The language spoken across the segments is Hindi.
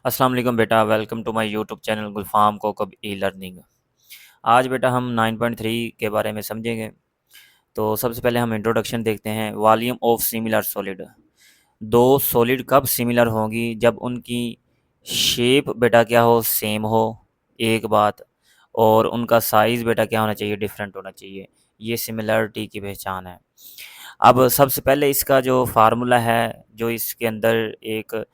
अस्सलाम वालेकुम बेटा, welcome to my YouTube channel Gulfam Kokab e learning. आज बेटा हम 9.3 के बारे में समझेंगे। तो सबसे पहले हम इंट्रोडक्शन देखते हैं। Volume of similar solid. दो सॉलिड कब सिमिलर होंगी? जब उनकी शेप बेटा क्या हो, सेम हो, एक बात। और उनका साइज़ बेटा क्या होना चाहिए, डिफरेंट होना चाहिए। ये सिमिलरिटी की पहचान है। अब सबसे पहले इसका जो फार्मूला है, जो इसके अंदर एक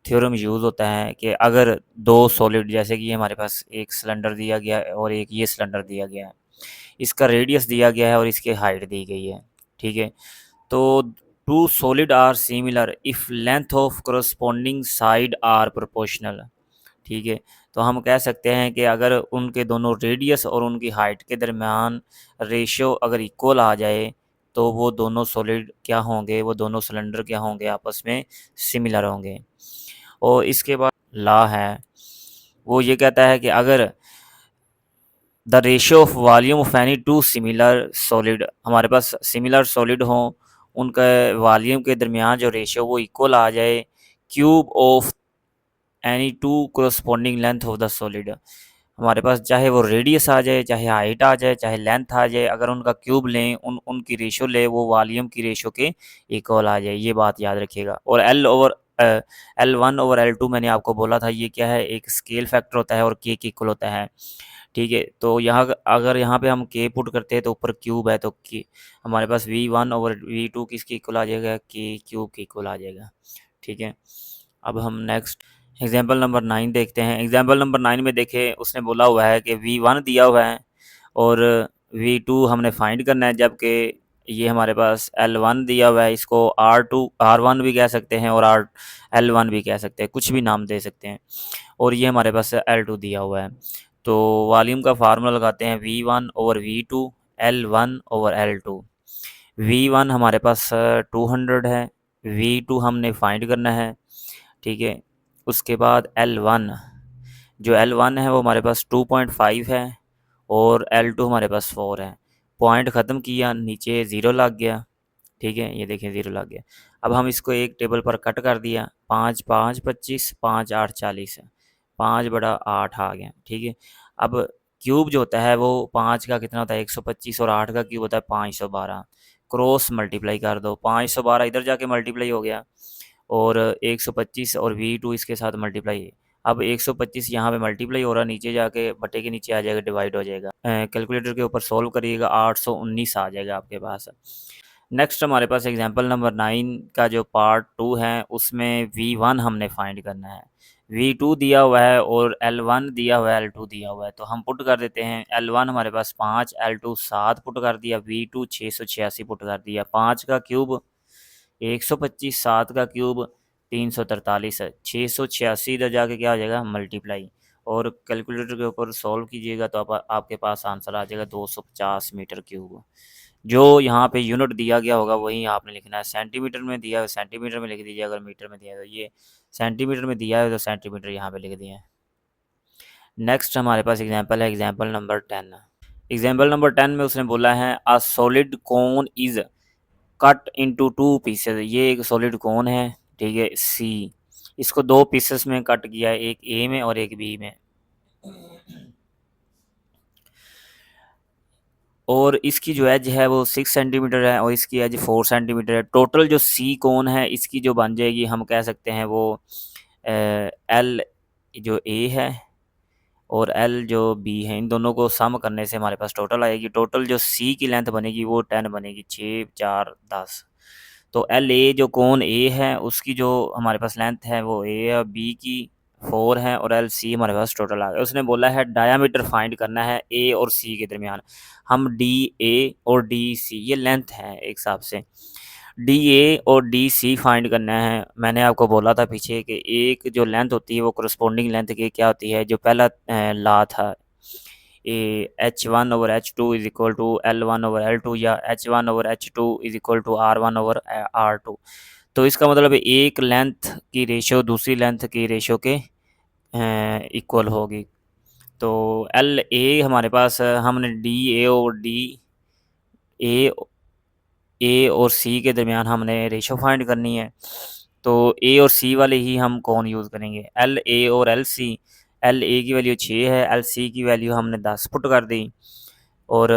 थ्योरम यूज़ होता है कि अगर दो सॉलिड, जैसे कि हमारे पास एक सिलेंडर दिया गया है और एक ये सिलेंडर दिया गया है, इसका रेडियस दिया गया है और इसकी हाइट दी गई है, ठीक है। तो two solid are similar if length of corresponding side are proportional, ठीक है। तो हम कह सकते हैं कि अगर उनके दोनों रेडियस और उनकी हाइट के दरमियान रेशियो अगर इक्वल आ जाए, तो वो दोनों सॉलिड क्या होंगे, वो दोनों सिलेंडर क्या होंगे, आपस में सिमिलर होंगे। और इसके बाद लॉ है, वो ये कहता है कि अगर the ratio of volume of any two similar solid, हमारे पास सिमिलर सॉलिड हों, उनका वॉल्यूम के दरमियान जो रेशियो वो इक्वल आ जाए, cube of any two corresponding length of the solid, हमारे पास चाहे वो रेडियस आ जाए, चाहे हाइट आ जाए, चाहे लेंथ आ जाए, अगर उनका क्यूब लें, उनकी रेशियो लें, वो वॉल्यूम की रेशियो के इक्वल आ जाए। ये बात याद रखिएगा। और L1/L2 मैंने आपको बोला था, ये क्या है, एक स्केल फैक्टर होता है और के इक्वल होता है, ठीक है। तो यहाँ अगर यहाँ पे हम के पुट करते हैं तो ऊपर क्यूब है, तो के हमारे पास V1/V2 किसके इक्वल आ जाएगा, के क्यूब के इक्वल आ जाएगा, ठीक है। अब हम नेक्स्ट एग्जाम्पल नंबर 9 देखते हैं। एग्जाम्पल नंबर 9 में देखें, उसने बोला हुआ है कि V1 दिया हुआ है और V2 हमने फाइंड करना है, जबकि ये हमारे पास L1 दिया हुआ है। इसको R1 भी कह सकते हैं और L1 भी कह सकते हैं, कुछ भी नाम दे सकते हैं। और ये हमारे पास L2 दिया हुआ है। तो वॉल्यूम का फार्मूला लगाते हैं, V1/V2 L1/L2। V1 हमारे पास 200 है, V2 हमने फाइंड करना है, ठीक है। उसके बाद L1, जो L1 है वो हमारे पास 2.5 है और L2 हमारे पास 4 है। पॉइंट ख़त्म किया, नीचे ज़ीरो लग गया, ठीक है। ये देखिए ज़ीरो लग गया। अब हम इसको एक टेबल पर कट कर दिया, 5 5 25, 5 8 40 है, 5/8 आ गया, ठीक है। अब क्यूब जो होता है वो 5 का कितना होता है, 125, और 8 का क्यूब होता है 512। क्रॉस मल्टीप्लाई कर दो, 512 इधर जाके मल्टीप्लाई हो गया और 125 और V2 इसके साथ मल्टीप्लाई। अब 125 यहाँ पे मल्टीप्लाई हो रहा, नीचे जाके बटे के नीचे आ जाएगा, डिवाइड हो जाएगा। कैलकुलेटर के ऊपर सॉल्व करिएगा, 819 आ जाएगा आपके पास। नेक्स्ट हमारे पास एग्जांपल नंबर 9 का जो पार्ट 2 है, उसमें V1 हमने फाइंड करना है। V2 दिया हुआ है और L1 दिया हुआ है, L2 दिया हुआ है। तो हम पुट कर देते हैं। L1 हमारे पास 5, L2 7 पुट कर दिया, V2 686 पुट कर दिया। 5 का क्यूब 125, 7 का क्यूब 343 है, 686 इधर जाके क्या हो जाएगा, मल्टीप्लाई। और कैलकुलेटर के ऊपर सॉल्व कीजिएगा तो आपके पास आंसर आ जाएगा 250 मीटर क्यूब। जो यहाँ पे यूनिट दिया गया होगा वही आपने लिखना है। सेंटीमीटर में दिया है सेंटीमीटर में लिख दीजिए, अगर मीटर में दिया है तो ये सेंटीमीटर में दिया है तो सेंटीमीटर यहाँ पे लिख दिए। नेक्स्ट हमारे पास एग्जांपल है, एग्जांपल नंबर 10। एग्जांपल नंबर 10 में उसने बोला है, a solid cone is cut into two pieces. ये एक सॉलिड कोन है, ठीक है, सी। इसको दो पीसेस में कट किया है, एक ए में और एक बी में। और इसकी जो एज है वो 6 सेंटीमीटर है और इसकी एज 4 सेंटीमीटर है। टोटल जो सी कोन है इसकी जो बन जाएगी, हम कह सकते हैं वो एल जो ए है और एल जो बी है, इन दोनों को सम करने से हमारे पास टोटल आएगी। टोटल जो सी की लेंथ बनेगी वो 10 बनेगी, 6 4 10। तो एल ए जो कोन ए है उसकी जो हमारे पास लेंथ है वो ए और बी की 4 है, और एल सी हमारे पास टोटल आ गया। उसने बोला है डायामीटर फाइंड करना है ए और सी के दरमियान। हम डी ए और डी सी, ये लेंथ है एक हिसाब से, डी ए और डी सी फाइंड करना है। मैंने आपको बोला था पीछे कि एक जो लेंथ होती है वो करस्पॉन्डिंग लेंथ की क्या होती है, जो पहला ला था, H1/H2 is equal to L1/L2 या H1/H2 is equal to R1/R2। तो इसका मतलब है एक लेंथ की रेशियो दूसरी लेंथ की रेशियो के इक्वल होगी। तो एल ए हमारे पास हमने डी ए और डी ए और सी के दरमियान हमने रेशियो फाइंड करनी है। तो ए और सी वाले ही हम कौन यूज़ करेंगे, एल ए और एल सी। एल ए की वैल्यू 6 है, एल सी की वैल्यू हमने 10 पुट कर दी, और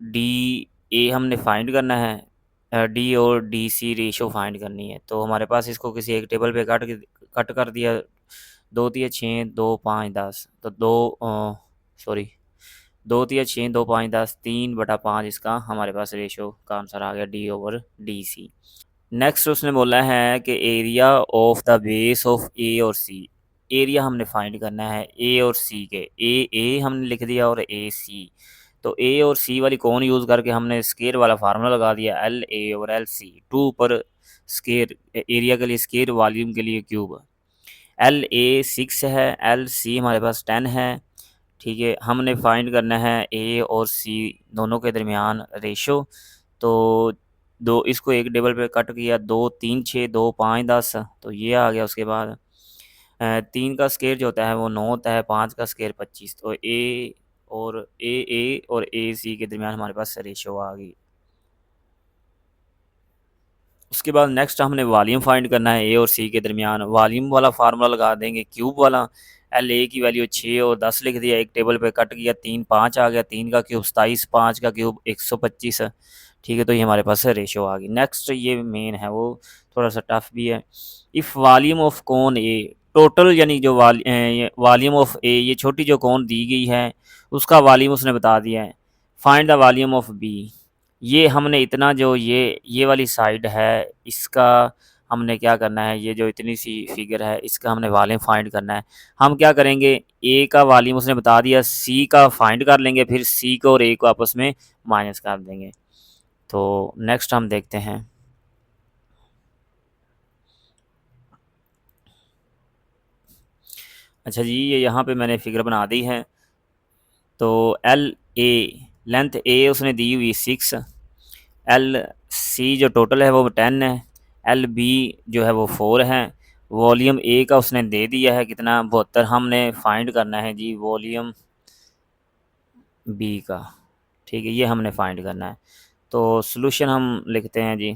डी ए हमने फाइंड करना है, डी और डी सी रेशो फाइंड करनी है। तो हमारे पास इसको किसी एक टेबल पे कट कर दिया, 2 तिया 6 2 5 10, तो सॉरी 2 तिया 6 2 5 10, 3/5 इसका हमारे पास रेशो का आंसर आ गया, D over D C. Next उसने बोला है कि area of the base of A और सी। एरिया हमने फाइंड करना है ए और सी के, ए हमने लिख दिया और ए सी। तो ए और सी वाली कौन यूज़ करके हमने स्केयर वाला फार्मूला लगा दिया, एल ए और एल सी, टू पर स्केयर, एरिया के लिए स्केयर, वॉल्यूम के लिए क्यूब। एल ए 6 है, एल सी हमारे पास 10 है, ठीक है। हमने फाइंड करना है ए और सी दोनों के दरमियान रेशो। तो दो इसको एक टेबल पे कट किया, 2 3 6 2 5 10, तो ये आ गया। उसके बाद 3 का स्केयर जो होता है वो 9 होता है, 5 का स्केयर 25। तो ए और ए सी के दरमियान हमारे पास रेशो आ गई। उसके बाद नेक्स्ट हमने वॉल्यूम फाइंड करना है ए और सी के दरमियान। वॉल्यूम वाला फार्मूला लगा देंगे क्यूब वाला, एल ए की वैल्यू 6 और 10 लिख दिया, एक टेबल पे कट किया, 3 5 आ गया, 3 का क्यूब 27, 5 का क्यूब 125, ठीक है। तो ये हमारे पास रेशो आ गई। नेक्स्ट ये मेन है, वो थोड़ा सा टफ भी है। इफ़ वॉल्यूम ऑफ कौन ए, टोटल यानी जो वॉल्यूम ऑफ ए, ये छोटी जो कौन दी गई है उसका वॉल्यूम उसने बता दिया है। Find the volume of B. ये हमने इतना जो ये वाली साइड है इसका हमने क्या करना है, ये जो इतनी सी फिगर है इसका हमने वॉल्यूम फाइंड करना है। हम क्या करेंगे, ए का वॉल्यूम उसने बता दिया, सी का फाइंड कर लेंगे, फिर सी को और ए को आपस में माइनस कर देंगे। तो नेक्स्ट हम देखते हैं। अच्छा जी, ये यहाँ पे मैंने फिगर बना दी है। तो एल ए, लेंथ ए उसने दी हुई 6, एल सी जो टोटल है वो 10 है, एल बी जो है वो 4 है। वॉल्यूम ए का उसने दे दिया है कितना, 72। हमने फाइंड करना है जी वॉल्यूम बी का, ठीक है, ये हमने फाइंड करना है। तो सॉल्यूशन हम लिखते हैं जी,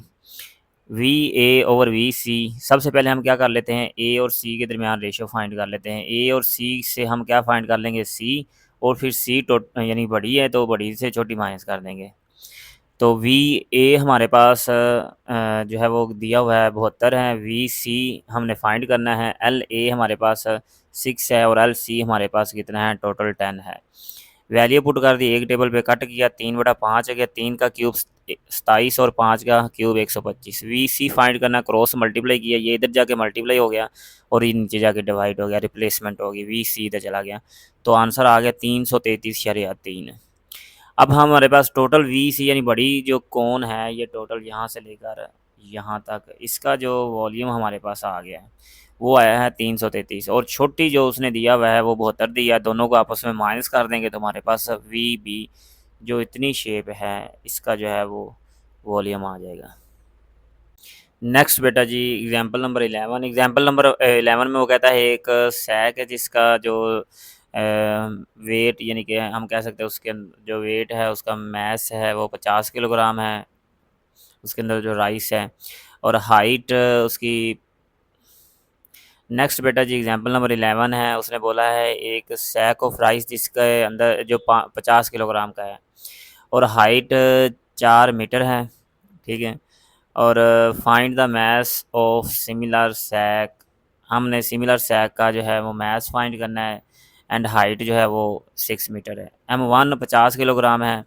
वी ए ओवर वी सी। सबसे पहले हम क्या कर लेते हैं, ए और सी के दरमियान रेशो फाइंड कर लेते हैं। ए और सी से हम क्या फाइंड कर लेंगे, सी, और फिर सी यानी बड़ी है तो बड़ी से छोटी माइनस कर देंगे। तो वी ए हमारे पास जो है वो दिया हुआ है 72 है, वी सी हमने फाइंड करना है, एल ए हमारे पास 6 है, और एल सी हमारे पास कितना है, टोटल 10 है। वैल्यू पुट कर दी, एक टेबल पे कट किया, 3/5 है गया, 3 का क्यूब 27 और 5 का क्यूब 125। वी सी फाइंड करना, क्रॉस मल्टीप्लाई किया, ये इधर जाके मल्टीप्लाई हो गया और ये नीचे जाके डिवाइड हो गया, रिप्लेसमेंट होगी, वी सी इधर चला गया। तो आंसर आ गया 333.3। अब हमारे पास टोटल वी सी यानी बड़ी जो कोन है, ये टोटल यहाँ से लेकर यहाँ तक इसका जो वॉल्यूम हमारे पास आ गया है वो आया है 333, और छोटी जो उसने दिया हुआ है वो 72 दिया। दोनों को आपस में माइनस कर देंगे तो हमारे पास वी बी जो इतनी शेप है इसका जो है वो वॉल्यूम आ जाएगा। नेक्स्ट बेटा जी, एग्जांपल नंबर 11। एग्जांपल नंबर 11 में वो कहता है एक सैक है जिसका जो वेट यानी कि हम कह सकते हैं उसके जो वेट है उसका मैस है वो 50 किलोग्राम है, उसके अंदर जो राइस है, और हाइट उसकी। नेक्स्ट बेटा जी, एग्जांपल नंबर 11 है, उसने बोला है एक सैक ऑफ राइस जिसके अंदर जो 50 किलोग्राम का है, और हाइट 4 मीटर है, ठीक है। और find the mass of similar sack. हमने सिमिलर सैक का जो है वो मैस फाइंड करना है, एंड हाइट जो है वो 6 मीटर है। M1 50 किलोग्राम है,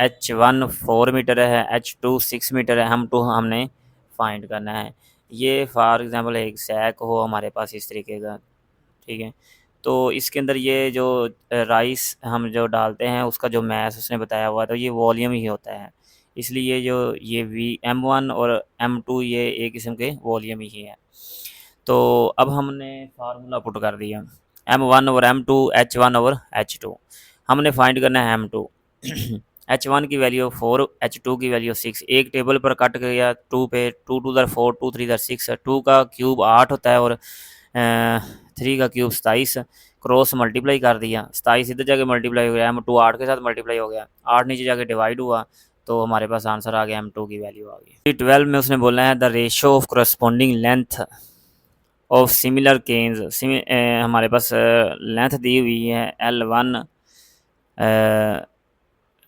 H1 4 मीटर है, H2 6 मीटर है, हमने फाइंड करना है। ये फॉर एग्ज़ाम्पल एक सैक हो हमारे पास इस तरीके का, ठीक है। तो इसके अंदर ये जो राइस हम जो डालते हैं उसका जो मैस उसने बताया हुआ है, तो ये वॉल्यूम ही होता है, इसलिए जो ये वी M1 और M2 ये एक किस्म के वॉल्यूम ही है। तो अब हमने फार्मूला पुट कर दिया, M1 over M2, H1 over H2। हमने फाइंड करना है M2। H1 की वैल्यू 4, H2 की वैल्यू 6। एक टेबल पर कट गया 2 पे, 2 टू दर 4, 2 3 दर 6, 2 का क्यूब 8 होता है, और 3 का क्यूब 27। क्रॉस मल्टीप्लाई कर दिया, 27 इधर जाके मल्टीप्लाई हो गया, M2 8 के साथ मल्टीप्लाई हो गया, 8 नीचे जाके डिवाइड हुआ, तो हमारे पास आंसर आ गया, M2 की वैल्यू आ गई। 12 में उसने बोला है the ratio of corresponding length of similar cans. हमारे पास लेंथ दी हुई है L1,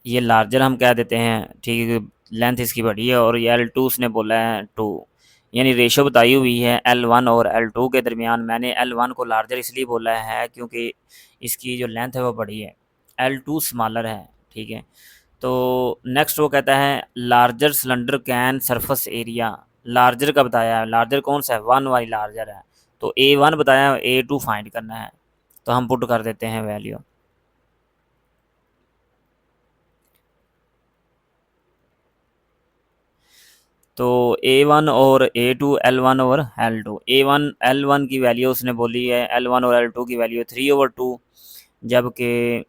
ये लार्जर हम कह देते हैं, ठीक है, लेंथ इसकी बड़ी है, और ये L2 उसने बोला है 2, यानी रेशो बताई हुई है L1 और L2 के दरमियान। मैंने L1 को लार्जर इसलिए बोला है क्योंकि इसकी जो लेंथ है वो बड़ी है, L2 स्मॉलर है, ठीक है। तो नेक्स्ट वो कहता है larger cylinder can surface area. Larger का बताया है, लार्जर कौन सा है, 1 वाली लार्जर है, तो A1 बताया है, A2 फाइंड करना है, तो हम पुट कर देते हैं वैल्यू। तो A1 और A2, L1 और L2। L1 की वैल्यू उसने बोली है, L1 और L2 की वैल्यू 3/2, जबकि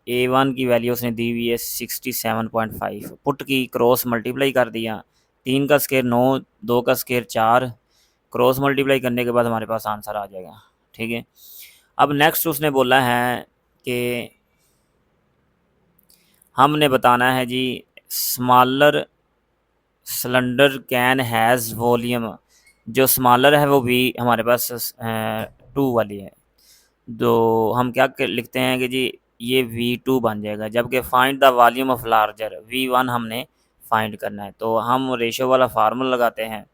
A1 की वैल्यू उसने दी हुई है 67.5। पुट की, क्रॉस मल्टीप्लाई कर दिया, 3 का स्केयर 9, 2 का स्केयर 4, क्रॉस मल्टीप्लाई करने के बाद हमारे पास आंसर आ जाएगा, ठीक है। अब नेक्स्ट उसने बोला है कि हमने बताना है जी smaller cylinder can has volume. जो स्मॉलर है वो भी हमारे पास 2 वाली है, तो हम क्या लिखते हैं कि जी ये V2 बन जाएगा, जबकि find the volume of larger, V1 हमने फाइंड करना है। तो हम रेशो वाला फार्मूला लगाते हैं,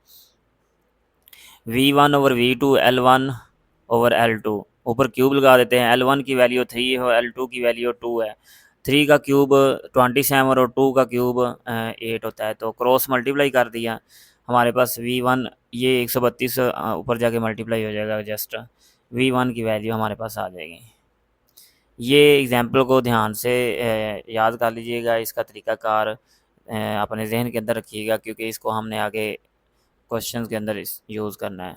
V1/V2 L1/L2, ऊपर क्यूब लगा देते हैं। L1 की वैल्यू 3 है और L2 की वैल्यू 2 है, 3 का क्यूब 27 और 2 का क्यूब 8 होता है, तो क्रॉस मल्टीप्लाई कर दिया, हमारे पास V1 ये 132 ऊपर जाके मल्टीप्लाई हो जाएगा, जस्ट V1 की वैल्यू हमारे पास आ जाएगी। ये एग्जाम्पल को ध्यान से याद कर लीजिएगा, इसका तरीक़ाकार अपने जहन के अंदर रखिएगा, क्योंकि इसको हमने आगे क्वेश्चंस के अंदर यूज़ करना है।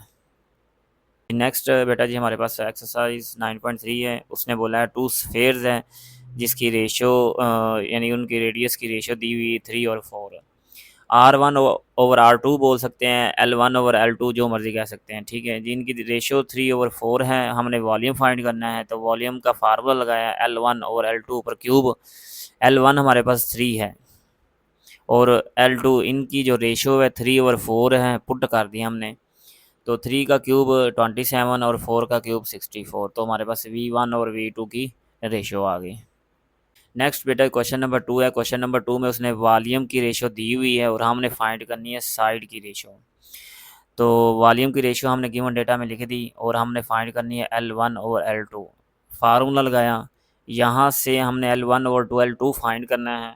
नेक्स्ट बेटा जी हमारे पास एक्सरसाइज 9.3 है। उसने बोला है 2 स्फेयर्स हैं जिसकी रेशो यानी उनकी रेडियस की रेशो दी हुई 3 और 4। R1/R2 बोल सकते हैं, L1/L2 जो मर्ज़ी कह सकते हैं, ठीक है। जिनकी रेशो 3/4 है, हमने वॉल्यूम फाइंड करना है, तो वॉल्यूम का फार्मूला लगाया L1/L2 ऊपर क्यूब। L1 हमारे पास 3 है और L2, इनकी जो रेशो है 3/4 है, पुट कर दिया हमने, तो 3 का क्यूब 27 और 4 का क्यूब 64, तो हमारे पास V1 और V2 की रेशो आ गई। नेक्स्ट बेटा क्वेश्चन नंबर 2 है। क्वेश्चन नंबर 2 में उसने वॉल्यूम की रेशो दी हुई है और हमने फाइंड करनी है साइड की रेशो। तो वॉल्यूम की रेशो हमने गिवन डेटा में लिख दी और हमने फाइंड करनी है L1/L2। फार्मूला लगाया, यहाँ से हमने L1/L2 फाइंड करना है,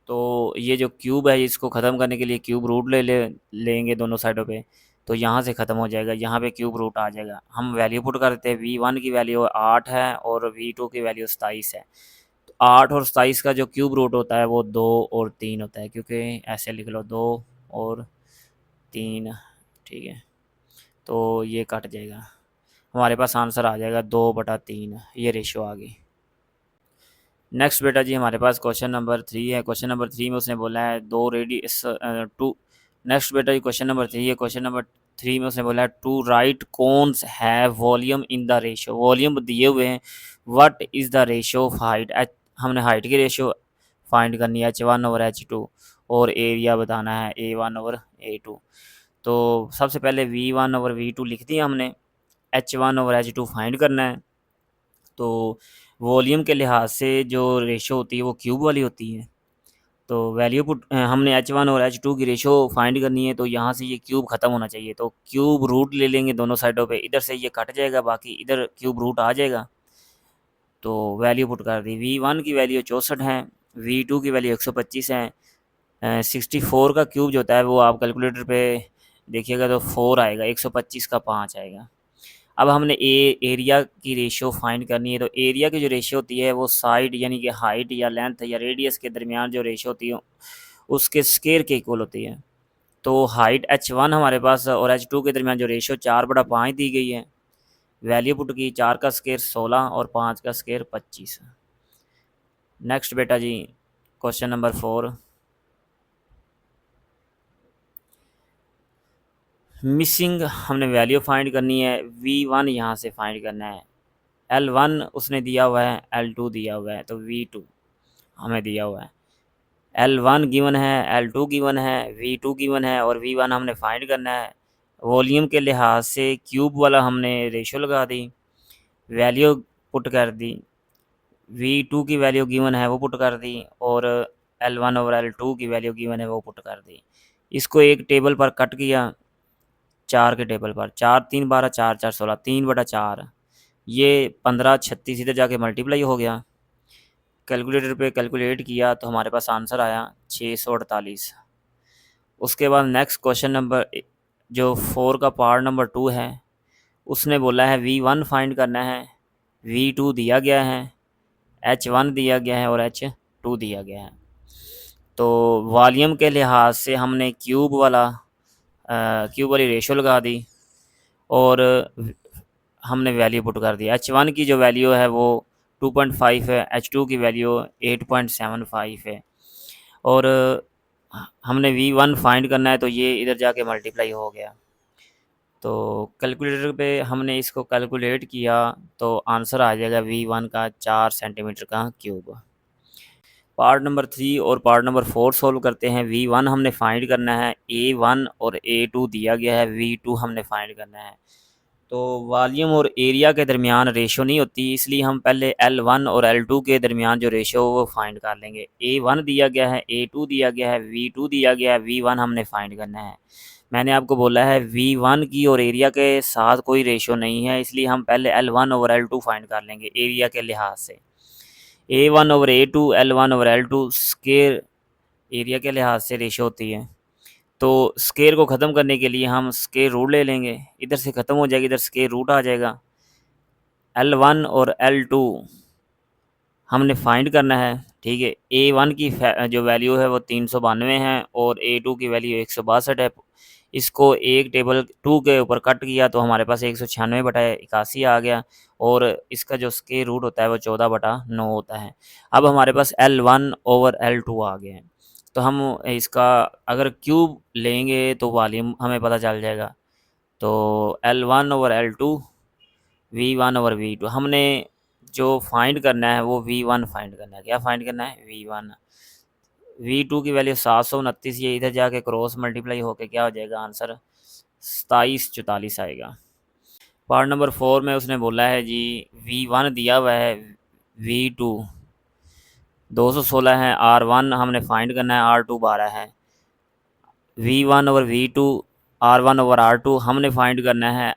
तो ये जो क्यूब है इसको ख़त्म करने के लिए क्यूब रूट लेंगे दोनों साइडों पे, तो यहाँ से ख़त्म हो जाएगा, यहाँ पे क्यूब रूट आ जाएगा। हम वैल्यू पुट कर देते हैं, V1 की वैल्यू 8 है और V2 की वैल्यू 27 है। तो 8 और 27 का जो क्यूब रूट होता है वो 2 और 3 होता है, क्योंकि ऐसे लिख लो 2 और 3, ठीक है। तो ये कट जाएगा, हमारे पास आंसर आ जाएगा 2/3, ये रेशो आ गई। नेक्स्ट बेटा जी हमारे पास क्वेश्चन नंबर 3 है। क्वेश्चन नंबर 3 में उसने बोला है दो रेडियस टू। नेक्स्ट बेटा जी क्वेश्चन नंबर 3 है। क्वेश्चन नंबर 3 में उसने बोला है टू राइट कोन्स है volume in the ratio. Volume दिए हुए हैं, what is the ratio of height. हमने हाइट की रेशो फाइंड करनी है H1/H2 और एरिया बताना है A1/A2। तो सबसे पहले V1/V2 लिख दिया हमने, H1/H2 फाइंड करना है। तो वॉल्यूम के लिहाज से जो रेशो होती है वो क्यूब वाली होती है, तो वैल्यू पुट हमने H1 और H2 की रेशो फाइंड करनी है, तो यहाँ से ये क्यूब ख़त्म होना चाहिए, तो क्यूब रूट ले लेंगे दोनों साइडों पे, इधर से ये कट जाएगा, बाकी इधर क्यूब रूट आ जाएगा। तो वैल्यू पुट कर दी, V1 की वैल्यू 64 है, V2 की वैल्यू 125 है। 64 का क्यूब जो होता है वो आप कैलकुलेटर पे देखिएगा तो 4 आएगा, 125 का 5 आएगा। अब हमने एरिया की रेशियो फाइंड करनी है, तो एरिया की जो रेशियो होती है वो साइड यानी कि हाइट या लेंथ या रेडियस के दरमियान जो रेशियो होती है उसके स्केयर के इक्वल होती है। तो हाइट H1 हमारे पास और H2 के दरमियान जो रेशियो 4/5 दी गई है, वैल्यू पुट की, 4 का स्केयर 16 और 5 का स्केयर 25। नेक्स्ट बेटा जी क्वेश्चन नंबर 4, मिसिंग हमने वैल्यू फाइंड करनी है, V1 यहाँ से फाइंड करना है, L1 उसने दिया हुआ है, L2 दिया हुआ है, तो V2 हमें दिया हुआ है। L1 गिवन है, L2 गिवन है, V2 गिवन है और V1 हमने फाइंड करना है। वॉल्यूम के लिहाज से क्यूब वाला हमने रेशो लगा दी, वैल्यू पुट कर दी, V2 की वैल्यू गिवन है वो पुट कर दी और L1 और L2 की वैल्यू गिवन है वो पुट कर दी। इसको एक टेबल पर कट किया, 4 के टेबल पर, 4 3 12 4 4 16, 3/4, ये 15 36 इधर जाके मल्टीप्लाई हो गया। कैलकुलेटर पे कैलकुलेट किया तो हमारे पास आंसर आया 648। उसके बाद नेक्स्ट क्वेश्चन नंबर जो 4 का पार्ट नंबर 2 है, उसने बोला है V1 फाइंड करना है, V2 दिया गया है, H1 दिया गया है और H2 दिया गया है। तो वॉल्यूम के लिहाज से हमने क्यूब वाली रेशो लगा दी और हमने वैल्यू पुट कर दी। H1 की जो वैल्यू है वो 2.5 है, H2 की वैल्यू 8.75 है और हमने V1 फाइंड करना है तो ये इधर जाके मल्टीप्लाई हो गया। तो कैलकुलेटर पे हमने इसको कैलकुलेट किया तो आंसर आ जाएगा V1 का 4 सेंटीमीटर का क्यूब। पार्ट नंबर 3 और पार्ट नंबर 4 सॉल्व करते हैं। V1 हमने फाइंड करना है, A1 और A2 दिया गया है, V2 हमने फाइंड करना है। तो वॉल्यूम और एरिया के दरमियान रेशो नहीं होती, इसलिए हम पहले L1 और L2 के दरमियान जो रेशो वो फाइंड कर लेंगे। A1 दिया गया है, A2 दिया गया है, V2 दिया गया है, V1 हमने फाइंड करना है। मैंने आपको बोला है V1 की और एरिया के साथ कोई रेशो नहीं है, इसलिए हम पहले L1 और L2 फाइंड कर लेंगे एरिया के लिहाज से। A1 और A2, L1 और L2 स्केयर एरिया के लिहाज से रेशो होती है। तो स्केयर को ख़त्म करने के लिए हम स्केयर रूट ले लेंगे, इधर से ख़त्म हो जाएगी, इधर स्केयर रूट आ जाएगा। L1 और L2 हमने फाइंड करना है, ठीक है। A1 की जो वैल्यू है वो 392 है और A2 की वैल्यू 162 है। इसको एक टेबल 2 के ऊपर कट किया तो हमारे पास 196/81 आ गया और इसका जो स्केयर रूट होता है वो 14/9 होता है। अब हमारे पास L1 ओवर L2 आ गए हैं, तो हम इसका अगर क्यूब लेंगे तो वॉल्यूम हमें पता चल जाएगा। तो L1 over L2, V1 over V2 हमने जो फाइंड करना है वो V1 फाइंड करना है। क्या फाइंड करना है? V1। V2 की वैल्यू 729, ये इधर जाके क्रॉस मल्टीप्लाई होके क्या हो जाएगा आंसर 2744 आएगा। पार्ट नंबर 4 में उसने बोला है जी V1 दिया हुआ है, V2 216 है, R1 हमने फाइंड करना है, R2 12 है। V1 over V2, R1 over R2 हमने फाइंड करना है,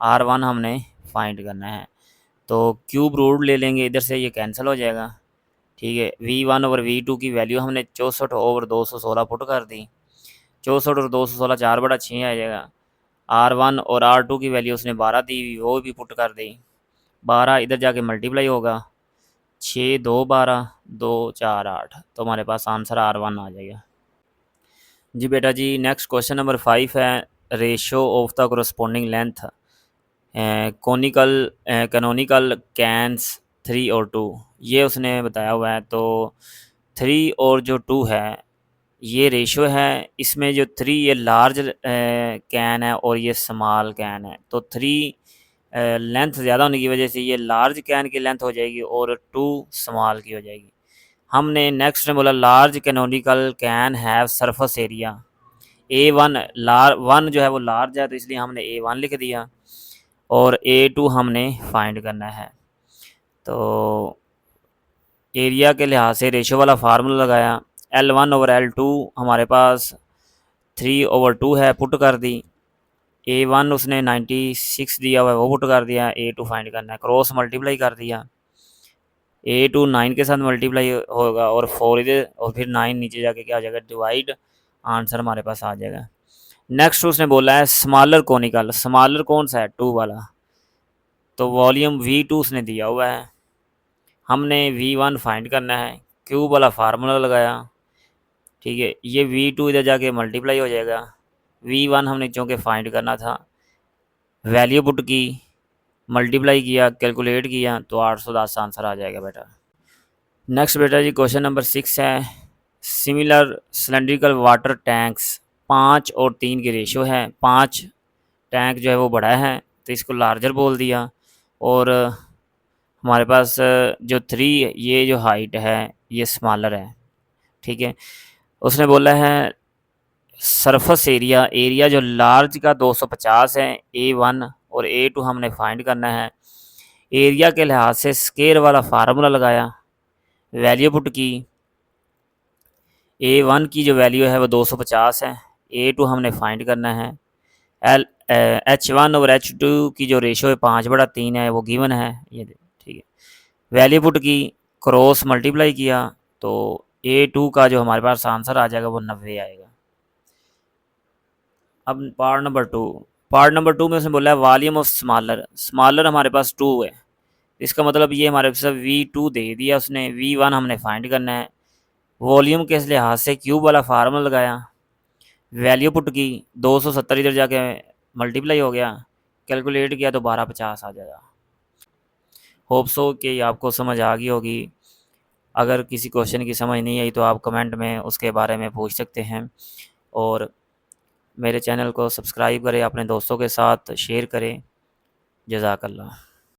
R1 हमने फाइंड करना है। तो क्यूब रूट ले लेंगे, इधर से ये कैंसिल हो जाएगा, ठीक है। V1 ओवर V2 की वैल्यू हमने 64 ओवर 216 पुट कर दी। 64 और 216 4/6 आ जाएगा। R1 और R2 की वैल्यू उसने 12 दी, वो भी पुट कर दी। 12 इधर जाके मल्टीप्लाई होगा, 6 2 12 2 4 8, तो हमारे पास आंसर R1 आ जाएगा। जी बेटा जी, नेक्स्ट क्वेश्चन नंबर 5 है, ratio of the corresponding length canonical cans 3 और 2, ये उसने बताया हुआ है। तो 3 और जो 2 है ये रेशो है, इसमें जो 3 ये लार्ज कैन है और ये स्मॉल कैन है। तो 3 लेंथ ज़्यादा होने की वजह से ये लार्ज कैन की लेंथ हो जाएगी और 2 स्मॉल की हो जाएगी। हमने नेक्स्ट में बोला large canonical can have surface area A1, one जो है वो लार्ज है तो इसलिए हमने A1 लिख दिया और A2 हमने फाइंड करना है। तो एरिया के लिहाज से रेशो वाला फार्मूला लगाया, L1 ओवर L2 हमारे पास 3 ओवर 2 है, पुट कर दी। A1 उसने 96 दिया हुआ है, वो पुट कर दिया। A2 फाइंड करना है, क्रॉस मल्टीप्लाई कर दिया। A2 9 के साथ मल्टीप्लाई होगा और 4 इधर और फिर 9 नीचे जाके क्या हो जाएगा डिवाइड, आंसर हमारे पास आ जाएगा। नेक्स्ट उसने बोला है स्मॉलर कोनिकल, स्मॉलर कौन सा है? 2 वाला। तो वॉल्यूम V2 उसने दिया हुआ है, हमने V1 फाइंड करना है, क्यूब वाला फार्मूला लगाया, ठीक है। ये V2 इधर जाके मल्टीप्लाई हो जाएगा, V1 हमने चूँकि फाइंड करना था, वैल्यू पुट की, मल्टीप्लाई किया, कैलकुलेट किया तो 810 आंसर आ जाएगा बेटा। नेक्स्ट बेटा जी क्वेश्चन नंबर 6 है, सिमिलर सिलेंड्रिकल वाटर टैंक्स 5 और 3 की रेशो है। 5 टैंक जो है वो बड़ा है तो इसको लार्जर बोल दिया और हमारे पास जो 3 ये जो हाइट है ये स्मॉलर है, ठीक है। उसने बोला है सरफेस एरिया, एरिया जो लार्ज का 250 है, A1 और A2 हमने फाइंड करना है। एरिया के लिहाज से स्केयर वाला फार्मूला लगाया, वैल्यू पुट की। A1 की जो वैल्यू है वो 250 है, A2 हमने फाइंड करना है। H1 और H2 की जो रेशो है 5/3 है, वो गिवन है, ये ठीक है। वैल्यू पुट की, क्रॉस मल्टीप्लाई किया, तो A2 का जो हमारे पास आंसर आ जाएगा वो 90 आएगा। अब पार्ट नंबर 2 में उसने बोला है वॉल्यूम ऑफ स्मॉलर, स्मॉलर हमारे पास 2 है, इसका मतलब ये हमारे पास V2 दे दिया उसने, V1 हमने फाइंड करना है। वॉल्यूम के लिहाज से क्यूब वाला फार्मूला लगाया, वैल्यू पुट की, 270 इधर जाके मल्टीप्लाई हो गया, कैलकुलेट किया तो 1250 आ जाएगा। होप सो कि आपको समझ आ गई होगी। अगर किसी क्वेश्चन की समझ नहीं आई तो आप कमेंट में उसके बारे में पूछ सकते हैं, और मेरे चैनल को सब्सक्राइब करें, अपने दोस्तों के साथ शेयर करें। जज़ाकल्लाह।